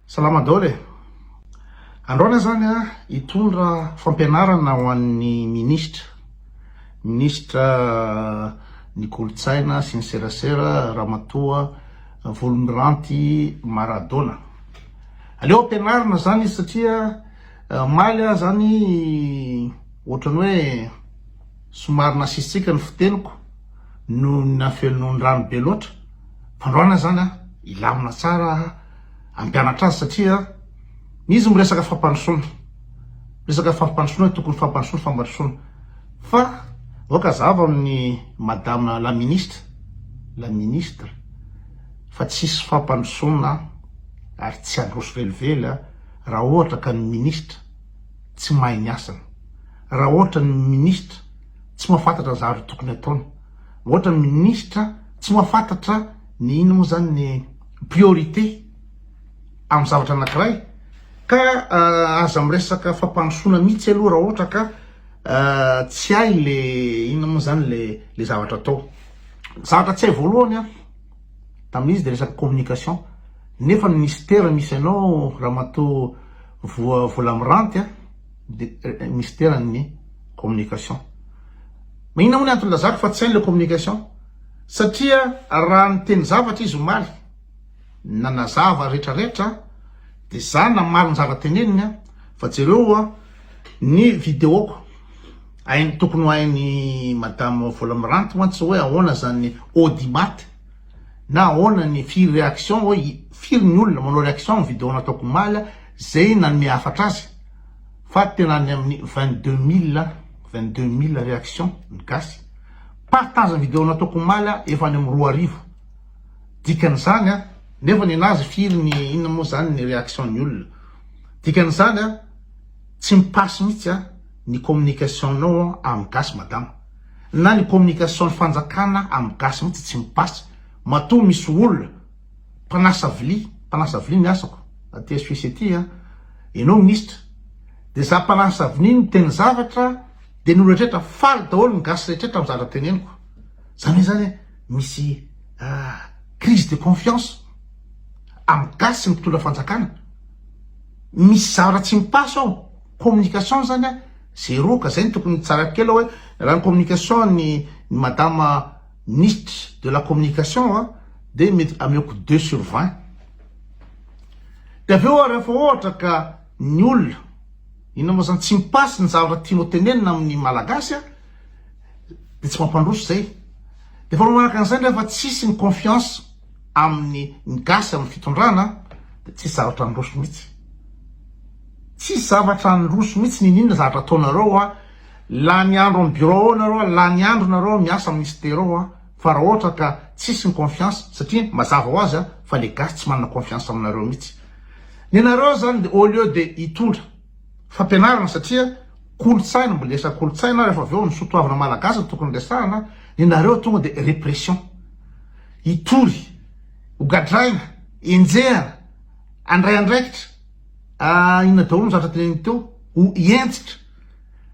Salama daholo e. Androana zany a hitondra fampianarana ho an'ny ministra ny kolotsaina sy ny serasera Ramatoa Volomiranty Maradona. Aleo ampianarina zany izy satria maly a zany ohatrany hoe somary nasisitsika ny fiteniko no nafelonondrano be loatra. Androana zany a ilamina tsara ampianatra azy satria izy miresaka fampandrosoana. Resaka fampandrosoana tokony fampandrosoana fambandrosoana. Fa voaka zava amin'ny madame la ministre fa tsisy fampandrosoana ary tsy androso velively raha ohatra ka ny ministre tsy mahay ny asany. Raha ohatra ny ministre tsy mahafantatra ny zavatra tokony ataony. Ohatra ny ministre tsy mahafantatra ny ino moa zany ny priorité amin'ny zavatra anankiray ka aza miresaka fampandrosoana mihitsy aloha raha ohatra ka tsy hay le ino moa zany le zavatra atao. Zavatra tsy hay voalohany a tamin'izy de resaka communication, nefa ny ministère misy anao Ramatoa Volomiranty de ministère ny communication. Ma ina moa ny antony lazako fa tsy hay le communication? Satria raha niteny zavatra izy omaly nanazava rehetrarehetra de za namaly ny zavatra teneniny fa jereo ny videoko ainy tokony ho hainy madame Volomiranty mantsy hoe ahoana zany audimat na ahoana ny firy réaction hoe firy ny olona manao réaction amin'ny vidéo nataoko maly zay nanome hafatra azy fa tena ny amin'ny 22 000 réaction ny gasy. Partage ny vidéo nataoko maly efa any amin'ny 2,000. Dikan'izany nefa ny anazy firy ny inona moa zany ny réaction ny olona. Dikan'izany tsy mipasy mihitsy ny communication nao amin'ny gasy madame. Na ny communication ny fanjakana amin'ny gasy mihitsy tsy mipasy. Matoa misy olona mpanasa vili ny asako aty SPCT enao ministre de za mpanasa vili ny teny zavatra de ny olona rehetra faly daholo ny gasy rehetra amin'ny zavatra teneniko. Zany hoe zany misy crise de confiance amin'ny gasy ny mpitondra fanjakana. Misy zavatra tsy mipasy ao. Communication zany zéro ka zay ny tokony tsara kely hoe raha ny communication ny madame ministre de la communication de mety ameko 2/20. De aveo rehefa ohatra ka ny olona ina moa zany tsy mipasy ny zavatra tianao tenenina amin'ny malagasy de tsy mampandroso zay. De fa manaraka an'izay rehefa tsisy ny confiance amin'ny gasy amin'ny fitondrana de tsisy zavatra androso mihitsy. Tsisy zavatra androso mihitsy ny inona zavatra ataonareo la ny andro amin'ny bureau nareo la ny andro nareo miasa amin'ny ministère fa raha ohatra ka tsisy ny confiance satria mazava ho azy fa le gasy tsy manana confiance aminareo mihitsy. Ny nareo zany de au lieu de hitondra fampianarana satria kolotsaina mbola resaka kolotsaina rehefa aveo ny sotoavana malagasy tokony resahana, ny nareo tonga de répression. Hitory, hogadraina, enjehana, andray andraikitra, ina daholo zavatra teneniny teo, ho ientitra.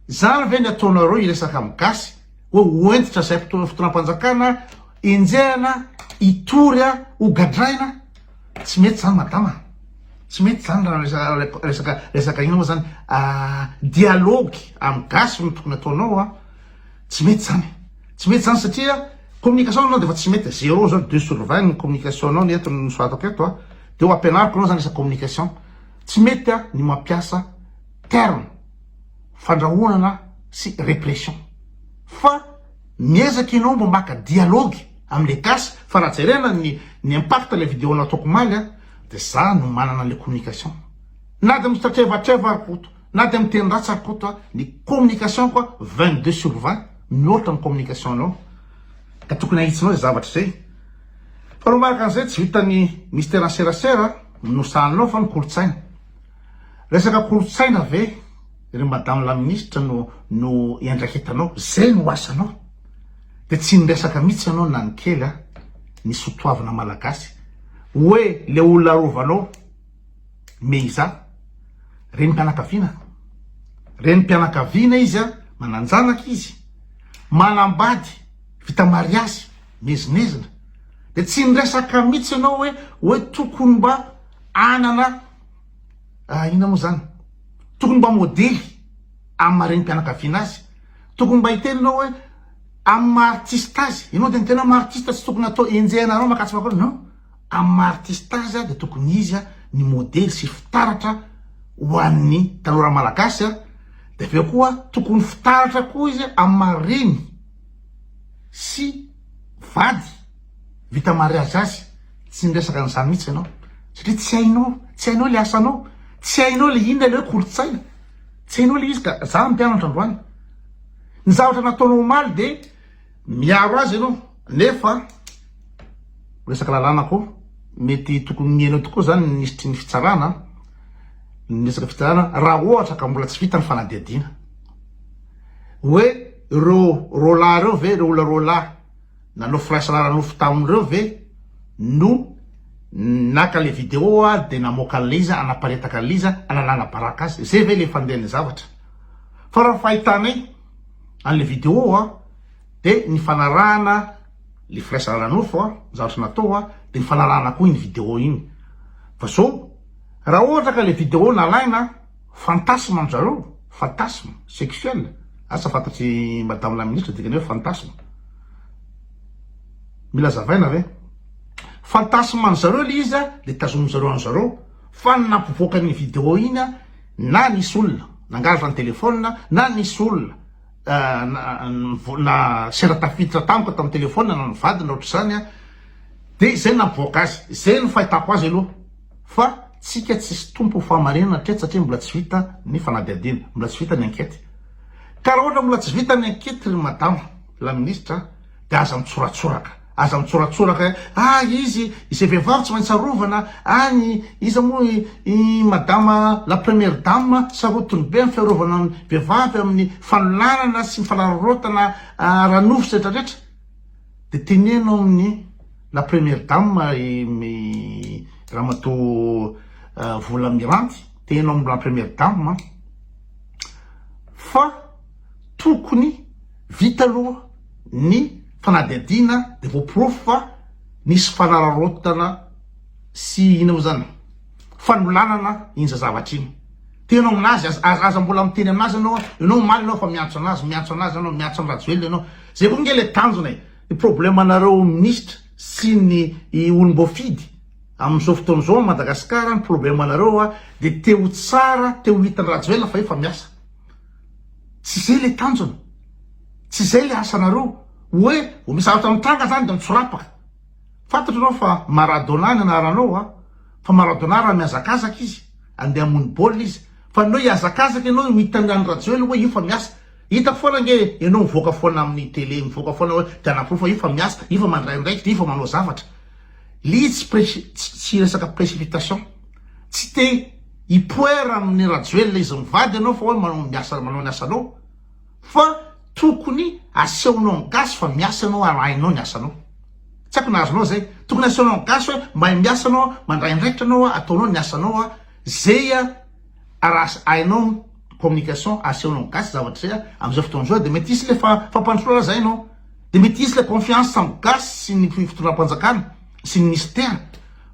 Zany ve ny ataonareo iresaka amin'ny gasy hoe hoentitra zay fotoanam-panjakana, enjehana, hitory, hogadraina. Tsy mety zany madama. Tsy mety zany raha resaka ino moa zany dialogue amin'ny gasy no tokony ataonao tsy mety zany. Tsy mety zany satria communication anao de fa tsy mety 0 zao 2/20 ny communication anao ny entiny ny soatako eto de ho ampianariko anao zany resaka communication. Tsy mety ny mampiasa terme fandrahonana sy répression fa miezaka ianao mba maka dialogue am'le gasy fa raha jerena ny impact le vidéo nataoko maly de za no manana le communication. Na de mitratrevatreva akoto na de miteny ratsy akoto ny communication koa 22/20 mihoatra ny communication anao ka tokony ahitsinao zay zavatra zay. Fa raha maraka an'izay tsy vitan'ny ministère ny serasera nosaninao fa ny kolotsaina. Resaka kolotsaina ve ry madame la ministre no iandrakitanao zay no asanao de tsy niresaka mihitsy anao na ny kely ny sotoavana malagasy hoe le olona rovanao meiza renim-pianakaviana izy mananjanaka izy manambady vita mariazy mezinezina de tsy niresaka mihitsy anao hoe tokony mba anana ina moa zany tokony mba modely amin'ny mareny-pianakaviana azy tokony mba hitenanao hoe amin'ny maartiste azy ianao de tena maartiste tsy tokony atao enjehanareo makasy makao non amin'ny maartiste azy de tokony izy ny modely sy fitaratra ho an'ny tanora malagasy de aveo koa tokony fitaratra koa izy amin'ny mareny sy vady vita mariage azy tsy niresaka n'izany mihitsy ianao satria tsy hainao le asanao tsy hainao le inona le hoe kolotsaina tsy hainao le izy ka za mpianatra androany ny zavatra nataonao maly de miaro azy ianao nefa resaka lalàna koa mety tokony mihainao tokoa zany nisitry ny fitsarana ny resaka fitsarana raha ohatra ka mbola tsy vita ny fanadihadiana hoe ro lahy reo ve reo olo lahy nanao firaisanara nofo tamin'ireo ve no naka le vidéo de namoaka le izy anaparetaka le izy analana baraka azy zay ve le fandehan'ny zavatra fa raha fahitanay an'le vidéo de ny fanarahana le firaisanara nofo zavatra natao de ny fanarahana koa iny vidéo iny fa so raha ohatra ka le vidéo nalaina fantasme anjareo fantasme sexuel asa fantatry madame la ministre dikany hoe fantasme mila zavaina ve fantasme anjareo le izy de tazomin'zareo anjareo fa nampivoaka ny vidéo iny na nisy olona nangalatra ny telefona na nisy olona na seratafiditra tamiko tamin'ny telefona na nivadina ohatr'izany de zay nampivoaka azy zay no fahitako azy aloha fa tsika tsisy tompo fahamarinana hatreto satria mbola tsy vita ny fanadihadiana mbola tsy vita ny enquête ka raha ohatra mbola tsy vita ny enquête ry madame la ministre de aza mitsoratsoraka aza mitsoratsoraka izy izay vehivavy tsy maintsy arovana any izy moa i madame la première dame sarotiny be amin'ny fiarovana vehivavy amin'ny fanolanana sy mifanararotana ranofo sy retraretra de tenenao amin'ny la première dame ramatoa vola miranty tenenao amin'ny la première dame fa tokony vita aloha ny fanadihadiana de voaporofo fa nisy fanararotana sy ina moa zany fanolanana iny zavatra iny tenao aminazy aza mbola miteny aminazy ianao maly anao fa miantso anazy anao miantso ny rajoely ianao zay koa nge le tanjona ny problème anareo ministre sy ny olom-boafidy amin'izao fotoan'izao Madagasikara ny problème anareo de teo tsara teo hitany rajoely fa efa miasa tsy zay le tanjona tsy zay le asanareo hoe misy zavatra mitranga zany de mitsorapaka fantatro anao fa Maradona ny anaranao fa Maradona raha miazakazaka izy andeha amony baolina izy fa anao iazakazaka ianao hitany any rajoely hoe io fa miasa hitako foana nge ianao mivoaka foana amin'ny télé mivoaka foana hoe de anaprofo io fa miasa io fa mandraindraikitra io fa manao zavatra li tsy resaka précipitation tsy te hipoera amin'ny rajoely izy mivady ianao fa hoe manao ny asanao fa tokony aseonao gasy fa miasa anao arahinao ny asanao tsy haiko nazonao zay tokony aseonao gasy hoe mba miasa anao mandraindraikitra anao ataonao ny asanao zay araha ainao communication aseonao gasy zavatra zay am'izao fotoan'izao de mety isy le fampandrosoana zay anao de mety isy le confiance samy gasy sy ny fitondram-panjakana sy ny ministère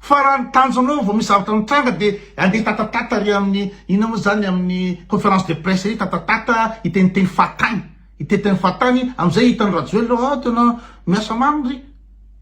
fa raha ny tanjonao vao misy zavatra mitranga de andeha tatatata ry amin'ny ina moa zany amin'ny conférence de presse ry tatatata iteniteny fatany iteteny fatany am'izay hitany rajoely alo tena miasa mamy ry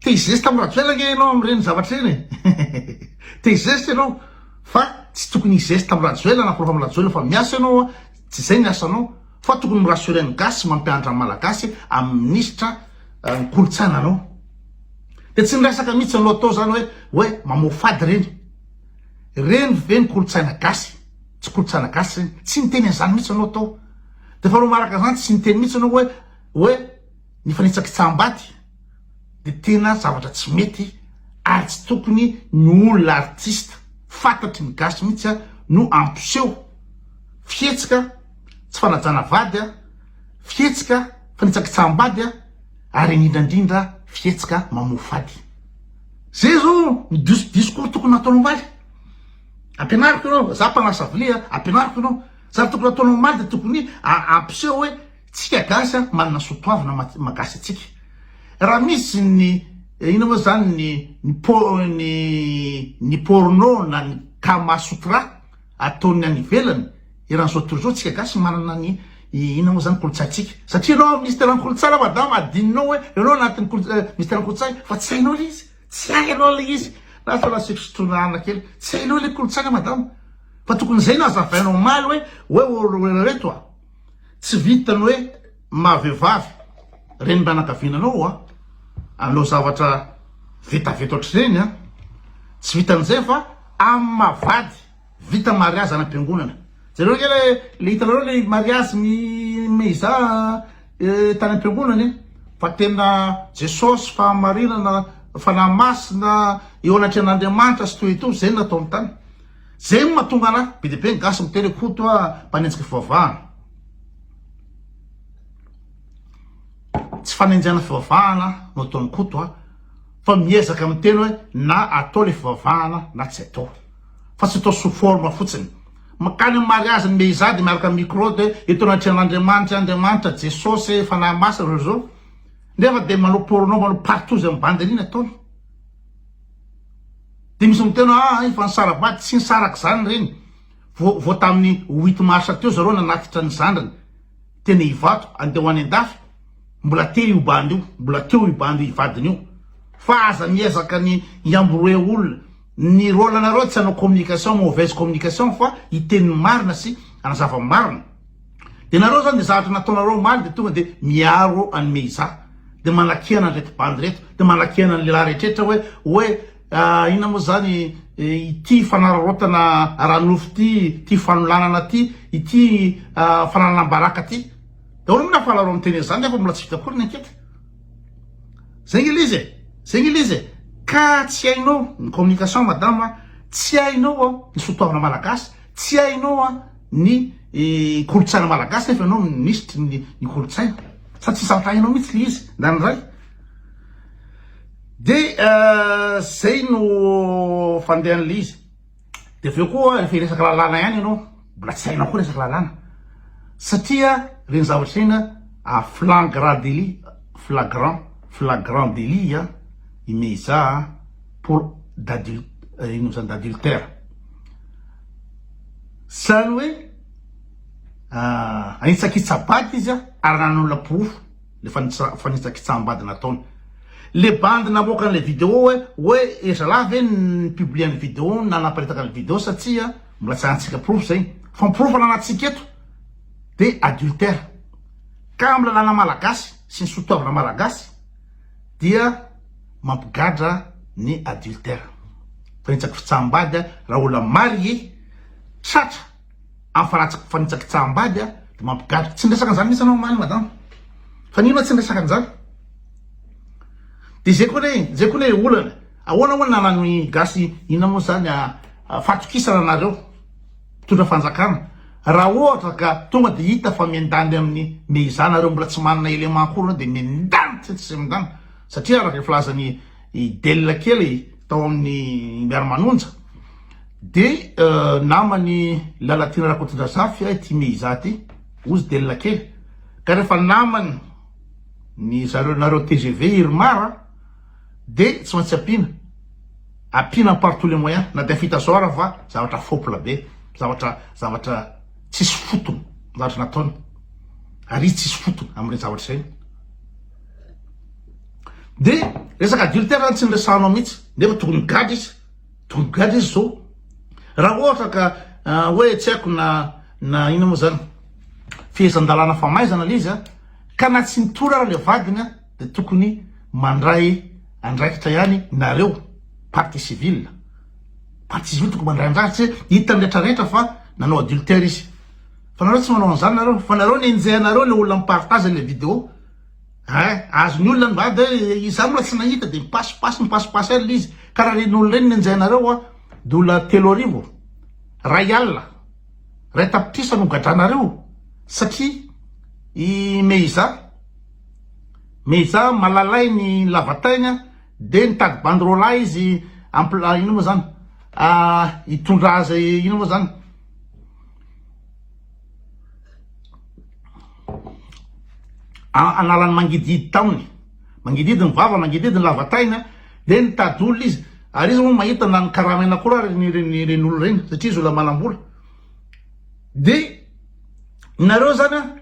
te hizesty amy rajoely nge ianao am'ireny zavatra reny te hizesty ianao fa tsy tokony hizesty amy rajoely anaprofo amy rajoely fa miasa ianao tsy zay ny asanao fa tokony mirassureny gasy mampianatra malagasy amin'ny ministre ny kolotsaina anao de tsy niresaka mihitsy anao atao zany hoe mamofady reny ve ny kolotsaina gasy tsy kolotsaina gasy reny tsy niteny an'izany mihitsy anao atao de fa no maraka zany tsy niteny mihitsy anao hoe ny fanitsaky tsambady de tena zavatra tsy mety ary tsy tokony ny olona artiste fantatry ny gasy mihitsy no ampiseho fietsika tsy fanajana vady fietsika fanitsaky tsambady ary indrindrandrindra fietsika mamofady zay zao ny discours tokony nataonao maly ampianariko ianao za mpanasa vilia ampianariko ianao za tokony nataonao maly de tokony ampiseho hoe tsika gasy manana sotoavina magasy atsika raha misy ny ina moa zany ny porno na ny kama sutra ataony any ivelany iran'izao tontolo tsika gasy manana ny ina moa zany kolotsaintsika satria anao ministeran'ny kolontsaina madama adininao hoe ianao anatin'ny ministeran'ny kolontsaina fa tsy hainao le izy tsy hainao le izy lasa lasiko sotronana kely tsy hainao le kolotsaina madama fa tokony zay no azavainao maly hoe reto a tsy vitany hoe mahavehivavy reny mbanakavinanao a anao zavatra vetaveto ohatr'ireny a tsy vitan'izay fa amin'ny mavady vita mariazy any am-piangonana zareo kely le hitanareo le mariazy meiza tany am-piangonany fa tena jesosy fahamarinana fanahy masina eo anatrehan'Andriamanitra sy toy ito zay natao amin'ny tany zay mahatonga anahy be dia be gasy miteny koto a mpanenjika fivavahana tsy fanenjana fivavahana no ataony koto a fa miezaka miteny hoe na atao le fivavahana na tsy atao fa tsy atao sous forme fotsiny makany amin'ny mariazy ny meiza de miaraka micro de eto anatrehan'Andriamanitra Andriamanitra Jesosy fanahy masina reo zao nefa de manao poronao manao partozy amin'ny bandelina ataony de misy miteny fa ny sarabady tsy ny saraka zany reny vo tamin'ny 8 marsa teo zareo nanatitra ny zandrany tena hivato andeha ho any an-dafy mbola teo io bandy io mbola teo io bandy ivadiny io fa aza miezaka ny iamboroe olona ny rôle anareo tsy hanao communication mauvaise communication fa hiteniny marina sy anazava marina de nareo zany de zavatra nataonareo maly de tonga de miaro any meiza de manakiana ny reto bandy reto de manakiana ny lehilahy rehetrehtra hoe ina moa zany ity fanararotana ranofo ty fanolanana ty ity fananam-baraka ty de olo mina falaro miteny zany nefa mbola tsy vita akory ny ankety zay gny lizy zay gny lizy ka tsy hainao ny communication madama tsy hainao a ny sotoavana malagasy tsy hainao a ny kolotsaina malagasy nefa ianao ministry ny kolotsaina sa tsy zavatra hainao mihitsy le izy na ny ray de zay no fandehan'le izy de aveo koa refa hiresaka lalàna ihany ianao mbola tsy hainao koa resaka lalàna satria reny zavatra ina a flagrant délit a imeiza pour d'adultère zany hoe anitsakitsabady izy a ary nan'olona porofo le fanitsakitsambady nataony le bandy namoaka an'le vidéo hoe ezalahy ve ny publie ny vidéo nanaparitaka ny vidéo satria mbola tsy antsika porofo zay fa miporofo ananatsika eto de adultère ka amin'ny lalàna malagasy sy ny sotoavana malagasy dia mampigadra ny adultère fanitsaka fitsambady raha olona marie tratra amin'ny fanitsakitsambady de mampigadra tsy ndresaka an'izany mihitsy anao maly madama fa nino tsy ndresaka an'izany de zay koa ne olana ahoana moa nanany gasy ina moa zany fatokisana anareo mitondra fanjakana raha ohatra ka tonga de hita fa miandany amin'ny meiza nareo mbola tsy manana élément akory de miandany tsy mindany satria raha filazany delila kely tao amin'ny miara-manonja de namany lalatina rakotondrazafy ty meiza ty ozy delila kely ka rehefa namany ny nareo TGV irmara de tsy maintsy apina par tous les moyens na de fita soara fa zavatra fopla be zavatra tsisy fotony zavatra nataony ary tsisy fotony am'ireny zavatra zay de resaka adultère zany tsy niresanao mihitsy nefa tokony gadra izy zao raha ohatra ka hoe tsy haiko na ina moa zany fihezan-dalàna famaizana le izy a ka na tsy nitora raha le vadiny a de tokony mandray andraikitra ihany nareo partie civile tokony mandray andraikitra hitany rehetrarehetra fa nanao adultère izy fa nareo tsy manao an'izany nareo fa nareo nenjehanareo le olona mipartage le vidéo azony olona ny vady hoe iza mbola tsy nahita de mipasipasy ary le izy ka raha ren'olona reny nenjehanareo a de olona 3 ray alina ray tapitrisa no gadranareo satria i meiza malalay ny lavataigna de nitady bandrola izy ino moa zany hitondra azy ino moa zany analany mangididy taony mangididy ny vava mangididy ny lavataigna de nitady olona izy ary izy moa mahita na ny karamena koa reny olo reny satria izy olona manambola de nareo zany a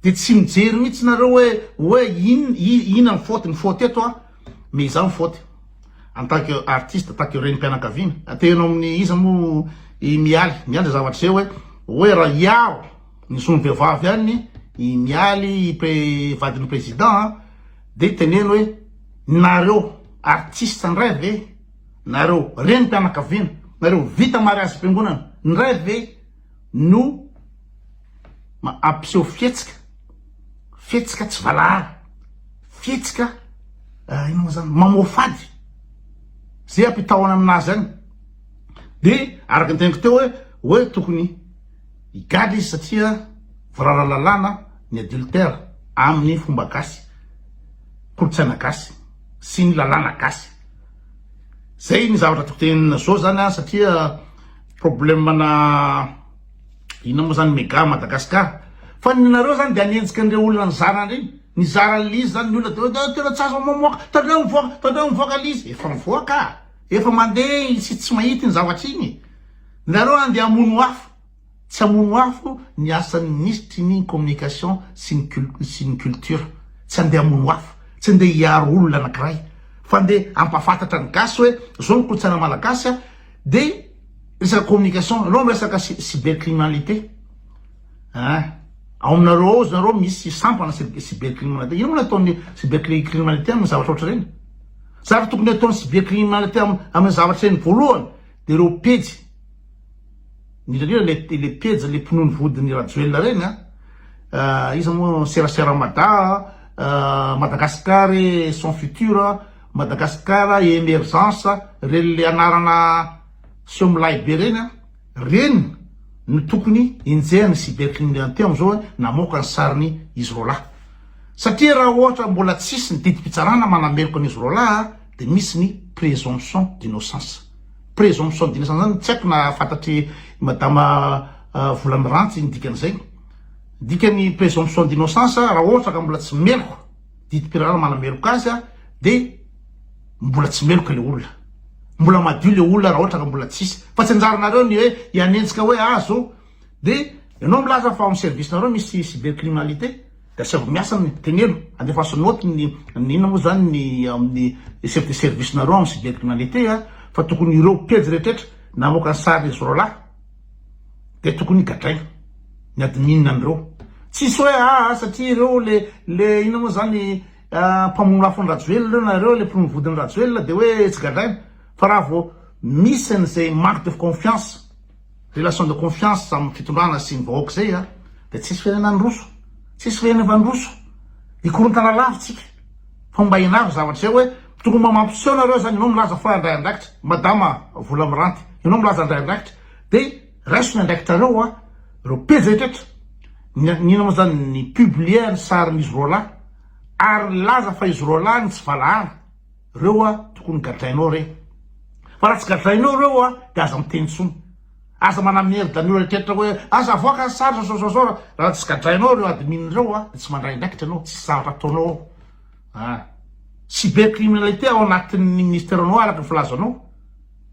de tsy mijery mihitsy nareo hoe ina ny faute eto a mais iza ny faute en tant que artiste, en tant que renim-pianakaviana atenao amin'ny izy mo mialy zavatra zay hoe raha iao ny sombevavy any i mialy vadin'ny président de teneno hoe nareo artiste ndray ve nareo renim-pianakaviana nareo vita mariazy mpiangonana ndray ve no ampiseho fihetsika tsy valahary fihetsika ino zany mamofady zay ampitahona aminazy any de araky ny teniko teo hoe tokony igaly izy satria voraralalana ny adultère amin'ny fomba gasy kolotsaina gasy sy ny lalàna gasy zay ny zavatra tokotenina zao zany satria problemana ina moa zany mega Madagasikara fa nareo zany de anenjika an'ireo olona ny zarany reny ny zarany izy zany ny olona tena tsy azo mamoaka tandreo mivoaka lizy efa mivoaka efa mandeha tsy mahita ny zavatra iny nareo andeha amono afo tsy amono afo ny asan'ny ministre ny communication sy ny culture tsy andeha amono afo tsy andeha hiaro olona anankiray fa andeha ampafantatra ny gasy hoe zao ny kolotsaina malagasy de resaka communication anao miresaka cybercriminalité ao aminareo ao nareo misy sampana cybercriminalité ino moa ataony cybercriminalité amin'ny zavatra oatra reny zavatra tokony ataony cybercriminalité amin'ny zavatra reny voalohany de reo pejy indrindra le pejy le mpinono vodiny rajoelina reny izy moa serasera-mada Madagascar et son futur Madagascar et émergence reny le anarana seo milay be reny no tokony injehany cybercriminalité amizao namoaka ny sariny izy rola satria raha ohatra mbola tsisy ny didi-pitsarana manameriko an'izy rola de misy ny présomption d'innocence zany tsy haiko na fantatry madama Volamirantsy ny dikan'izay dikany présomption d'innocence raha ohatra ka mbola tsy meloko didi-pirarana manameriko azy de mbola tsy meloko le olona mbola madio le olona raha ohatra ka mbola tsisy fa tsy anjaranareo ny hoe ianenjika hoe zao de ianao milaza fa amin'ny service nareo misy cybercriminalité de asavy miasa ny tenelo andefaso noty ny inona moa zany ny amin'ny chef de service nareo amin'ny cybercriminalité fa tokony ireo pejy rehetrrehetra namoaka ny sary izy rola de tokony gadraina ny admin an'ireo tsisy hoe satria ireo le inona moa zany mpamono afony rajoelina reo nareo le mpinono vodiny rajoelina de hoe tsy gadraina fa raha vao misy an'izay manque de confiance relation de confiance amin'ny fitondrana sy ny vahoaka zay de tsisy firenena roso tsisy firenena roso ikorontana lavitsika fa mba inavy zavatra zay hoe tokony mamampiseho nareo zany ianao milaza fa andray andraikitra madama Volamiranty ianao milaza andray andraikitra de raiso ny andraikitra reo reo pejy rehetrrehetra nina moa zany ny publier ny sarin'izy rola ary laza fa izy rola ny tsy valahary reo tokony gadrainao reny fa raha tsy gadrainao reo de aza miteny tsony aza manamihery danio rehetrrehetra hoe aza avoaka sary zao raha tsy gadrainao reo admin reo de tsy mandray andraikitra anao tsy zavatra ataonao cybercriminalité ao anatin'ny ministèrenao araky ny filazanao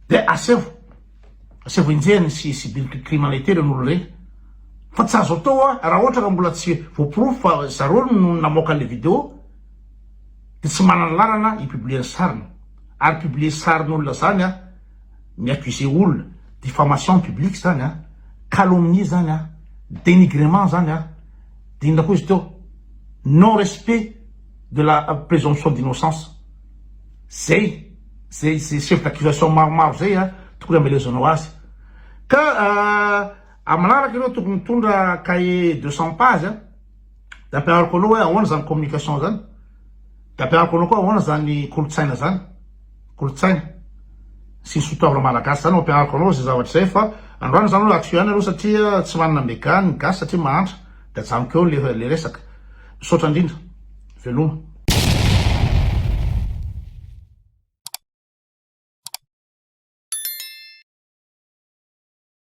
de asevo injehany sy cybercriminalité ren'olo reny fa tsy azo atao raha ohatra ka mbola tsy voaprofo fa zareo no namoaka le vidéo de tsy manana lalana ipublier ny sariny ary publier sarin'olona zany miaccuse olona diffamation publique zany calomnie zany dénigrement zany de inona koa izy teo non respect de la présomption d'innocence zay chef d'accusation maromaro zay tokony amelezanao azy ka amanaraka ireo tokony mitondra cahier 200 page de ampianariko anao hoe ahoana zany communication zany de ampianariko anao koa ahoana zany kolotsaina zany kolotsaina sy ny sotoavana malagasy zany ampianariko anao zay zavatra zay fa androany zany hoe atso ihany aloha satria tsy manana mega ny gasy satria mahantra de ajanoko eo le resaka misaotra indrindra veloma